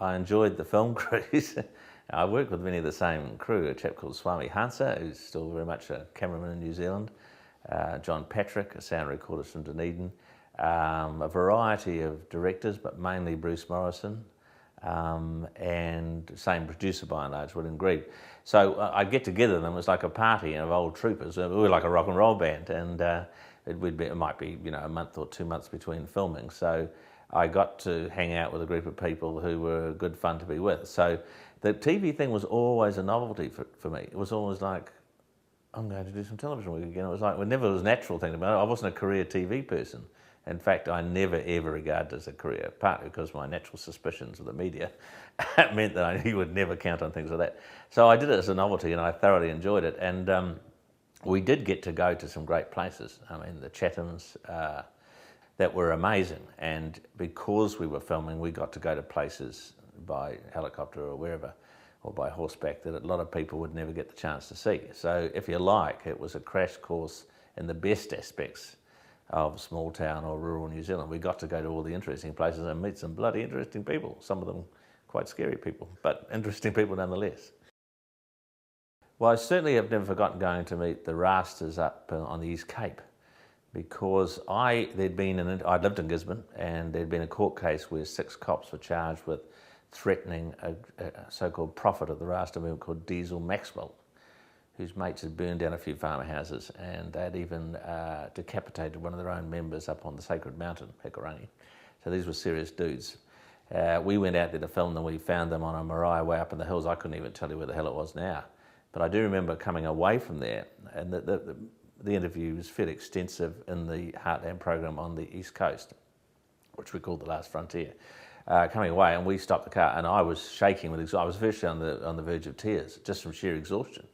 I enjoyed the film crews. I worked with many of the same crew, a chap called Swami Hansa, who's still very much a cameraman in New Zealand, John Patrick, a sound recordist from Dunedin, a variety of directors, but mainly Bruce Morrison, and same producer by and large, William Grebe. So I'd get together and it was like a party of old troopers. We were like a rock and roll band, and it might be a month or 2 months between filming. So I got to hang out with a group of people who were good fun to be with. So the TV thing was always a novelty for me. It was always like, I'm going to do some television work again. It was like, it never was a natural thing about it. I wasn't a career TV person. In fact, I never ever regarded it as a career, partly because my natural suspicions of the media meant that you would never count on things like that. So I did it as a novelty and I thoroughly enjoyed it. And we did get to go to some great places. I mean, the Chathams, that were amazing. And because we were filming, we got to go to places by helicopter or wherever, or by horseback, that a lot of people would never get the chance to see. So if you like, it was a crash course in the best aspects of small town or rural New Zealand. We got to go to all the interesting places and meet some bloody interesting people, some of them quite scary people, but interesting people nonetheless. Well, I certainly have never forgotten going to meet the Rastas up on the East Cape, because I'd lived in Gisborne, and there'd been a court case where 6 cops were charged with threatening a so-called prophet of the Rasta movement called Diesel Maxwell, whose mates had burned down a few farmhouses, and they'd even decapitated one of their own members up on the sacred mountain, Hekurangi. So these were serious dudes. We went out there to film them. We found them on a marae way up in the hills. I couldn't even tell you where the hell it was now. But I do remember coming away from there, and the interview was fairly extensive in the Heartland program on the East Coast, which we called The Last Frontier. Coming away, and we stopped the car, and I was shaking with exhaustion. I was virtually on the verge of tears, just from sheer exhaustion.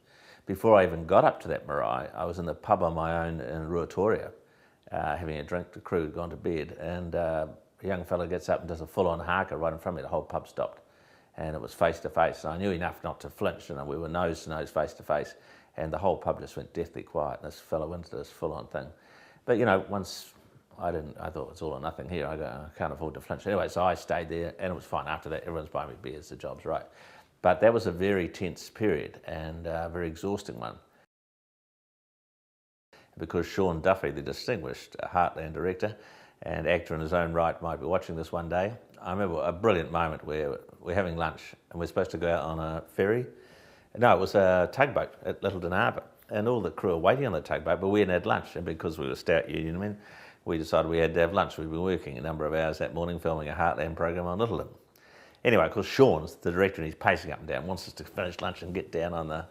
Before I even got up to that marae, I was in the pub on my own in Ruatoria, having a drink. The crew had gone to bed, and a young fella gets up and does a full-on haka right in front of me. The whole pub stopped, and it was face-to-face. And I knew enough not to flinch, and we were nose-to-nose, face-to-face, and the whole pub just went deathly quiet, and this fella went into this full-on thing. But, once I thought it was all or nothing here. I can't afford to flinch. Anyway, so I stayed there, and it was fine. After that, everyone's buying me beers, the job's right. But that was a very tense period, and a very exhausting one. Because Sean Duffy, the distinguished Heartland director and actor in his own right, might be watching this one day. I remember a brilliant moment where we're having lunch, and we're supposed to go out on a ferry. No, it was a tugboat at Littleton Harbour, and all the crew are waiting on the tugboat, but we hadn't had lunch, and because we were stout union men, we decided we had to have lunch. We'd been working a number of hours that morning filming a Heartland program on Littleton. Anyway, of course, Sean's the director, and he's pacing up and down, wants us to finish lunch and get down on the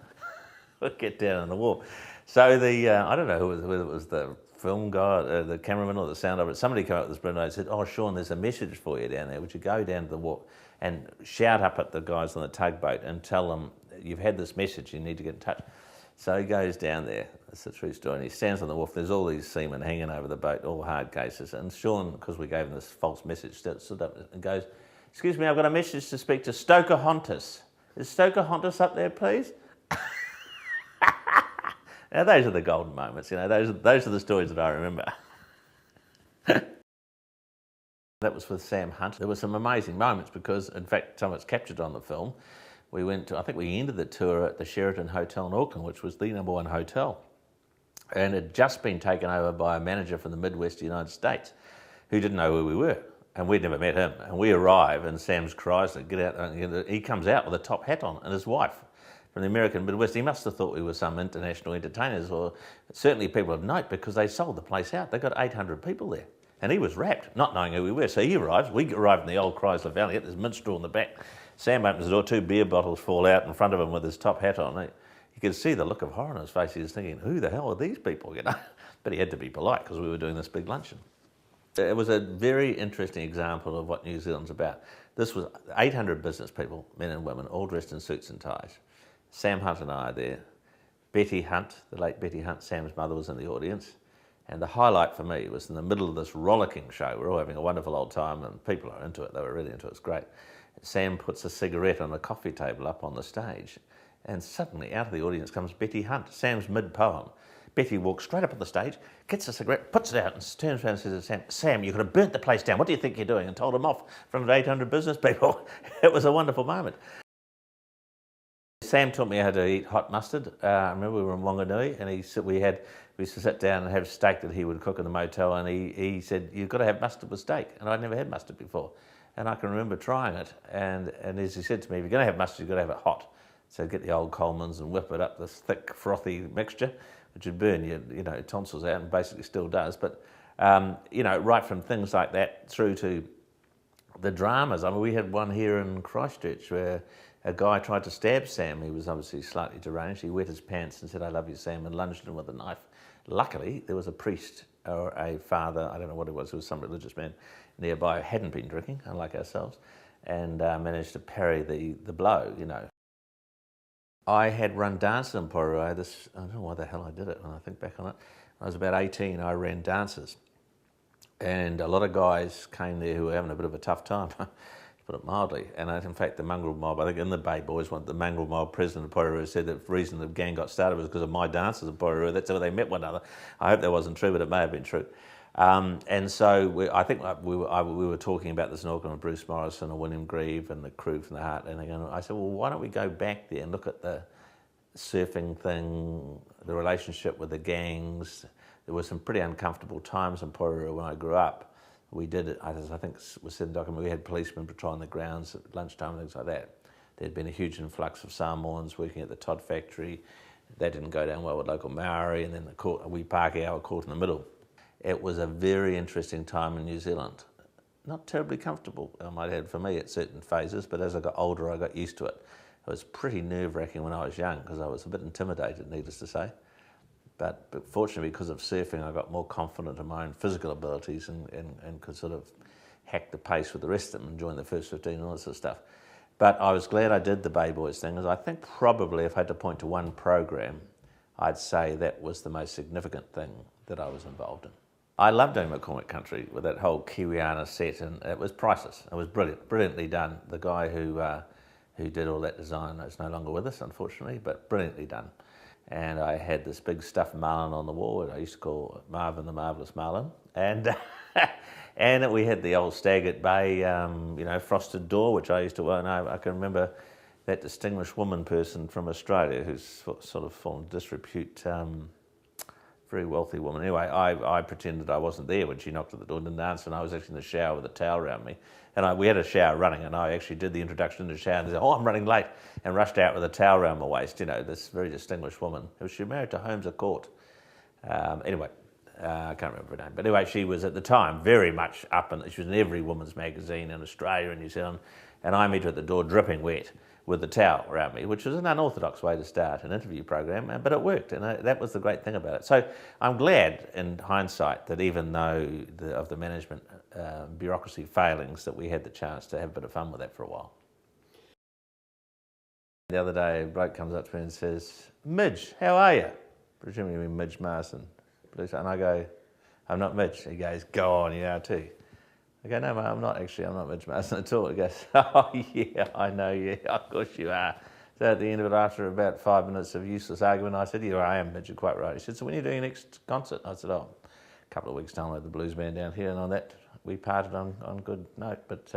wharf. So I don't know whether it was the film guy, the cameraman, or the sound of it. Somebody came up with this brilliant and said, "Oh, Sean, there's a message for you down there. Would you go down to the wharf and shout up at the guys on the tugboat and tell them you've had this message, you need to get in touch?" So he goes down there, it's a true story, and he stands on the wharf. There's all these seamen hanging over the boat, all hard cases. And Sean, because we gave him this false message, stood up and goes, "Excuse me, I've got a message to speak to Stoker Hontus. Is Stoker Hontus up there, please?" Now, those are the golden moments, those are the stories that I remember. That was with Sam Hunt. There were some amazing moments because, in fact, some of it's captured on the film. We I think we ended the tour at the Sheraton Hotel in Auckland, which was the #1 hotel. And it had just been taken over by a manager from the Midwest United States who didn't know where we were. And we'd never met him. And we arrive in Sam's Chrysler, get out, and he comes out with a top hat on, and his wife from the American Midwest. He must have thought we were some international entertainers, or certainly people of note, because they sold the place out. They got 800 people there. And he was wrapped, not knowing who we were. So he arrives. We arrived in the old Chrysler Valley. There's minstrel in the back. Sam opens the door, 2 beer bottles fall out in front of him with his top hat on. You could see the look of horror on his face. He was thinking, who the hell are these people? But he had to be polite because we were doing this big luncheon. It was a very interesting example of what New Zealand's about. This was 800 business people, men and women, all dressed in suits and ties. Sam Hunt and I are there. Betty Hunt, the late Betty Hunt, Sam's mother, was in the audience. And the highlight for me was in the middle of this rollicking show. We're all having a wonderful old time, and people are into it. They were really into it. It's great. Sam puts a cigarette on a coffee table up on the stage, and suddenly out of the audience comes Betty Hunt. Sam's mid-poem. Betty walks straight up on the stage, gets a cigarette, puts it out and turns around and says to Sam, Sam, you could have burnt the place down. What do you think you're doing? And told him off in front of 800 business people. It was a wonderful moment. Sam taught me how to eat hot mustard. I remember we were in Wanganui and we used to sit down and have steak that he would cook in the motel, and he said, you've got to have mustard with steak. And I'd never had mustard before. And I can remember trying it, and as he said to me, if you're going to have mustard, you've got to have it hot. So get the old Coleman's and whip it up, this thick, frothy mixture, which would burn your tonsils out, and basically still does. But, right from things like that through to the dramas. I mean, we had one here in Christchurch where a guy tried to stab Sam. He was obviously slightly deranged. He wet his pants and said, I love you, Sam, and lunged him with a knife. Luckily, there was a priest or a father, I don't know what it was some religious man nearby who hadn't been drinking, unlike ourselves, and managed to parry the blow, I had run dances in Porirua. I don't know why the hell I did it when I think back on it. When I was about 18, I ran dances. And a lot of guys came there who were having a bit of a tough time, to put it mildly. And in fact, the mongrel mob, I think in the Bay Boys, the mongrel mob president of Porirua said that the reason the gang got started was because of my dances in Porirua. That's how they met one another. I hope that wasn't true, but it may have been true. And so I think we were talking about this in Auckland with Bruce Morrison and William Grieve and the crew from the Heartland. And I said, well, why don't we go back there and look at the surfing thing, the relationship with the gangs. There were some pretty uncomfortable times in Porirua when I grew up. We did it, as I think was said in the document, we had policemen patrolling the grounds at lunchtime and things like that. There'd been a huge influx of Samoans working at the Todd factory. That didn't go down well with local Maori, and then the court, a wee Pākehā hour caught in the middle. It was a very interesting time in New Zealand. Not terribly comfortable, I might add, for me at certain phases, but as I got older, I got used to it. It was pretty nerve-wracking when I was young because I was a bit intimidated, needless to say. But fortunately, because of surfing, I got more confident in my own physical abilities and could sort of hack the pace with the rest of them and join the first 15 and all that sort of stuff. But I was glad I did the Bay Boys thing, because I think probably if I had to point to one program, I'd say that was the most significant thing that I was involved in. I loved doing McCormick Country with that whole Kiwiana set, and it was priceless. It was brilliant, brilliantly done. The guy who did all that design is no longer with us, unfortunately, but brilliantly done. And I had this big stuffed marlin on the wall, which I used to call Marvin the Marvellous Marlin. And and we had the old Stagart Bay, frosted door, which I used to wear. And I can remember that distinguished woman person from Australia who's sort of fallen disrepute, very wealthy woman. Anyway, I pretended I wasn't there when she knocked at the door and didn't answer, and I was actually in the shower with a towel around me. And we had a shower running, and I actually did the introduction in the shower and said, oh, I'm running late, and rushed out with a towel around my waist, this very distinguished woman. She was married to Holmes à Court. I can't remember her name. But anyway, she was at the time very much up, and she was in every woman's magazine in Australia and New Zealand, and I met her at the door dripping wet with the towel around me, which was an unorthodox way to start an interview program, but it worked, and that was the great thing about it. So I'm glad, in hindsight, that even though of the management bureaucracy failings, that we had the chance to have a bit of fun with that for a while. The other day, a bloke comes up to me and says, Midge, how are you? Presumably you mean Midge Marsden. And I go, I'm not Midge. He goes, go on, you are too. I go, no, mate, I'm not Midge Marsden at all. He goes, oh, yeah, I know, yeah, of course you are. So at the end of it, after about 5 minutes of useless argument, I said, yeah, I am Midge, you're quite right. He said, so when are you doing your next concert? I said, oh, a couple of weeks time, I had the blues band down here, and on that, we parted on good note. But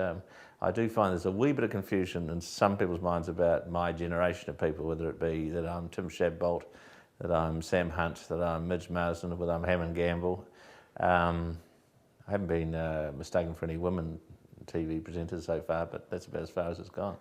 I do find there's a wee bit of confusion in some people's minds about my generation of people, whether it be that I'm Tim Shadbolt, that I'm Sam Hunt, that I'm Midge Marsden, whether I'm Hammond Gamble. I haven't been mistaken for any women TV presenters so far, but that's about as far as it's gone.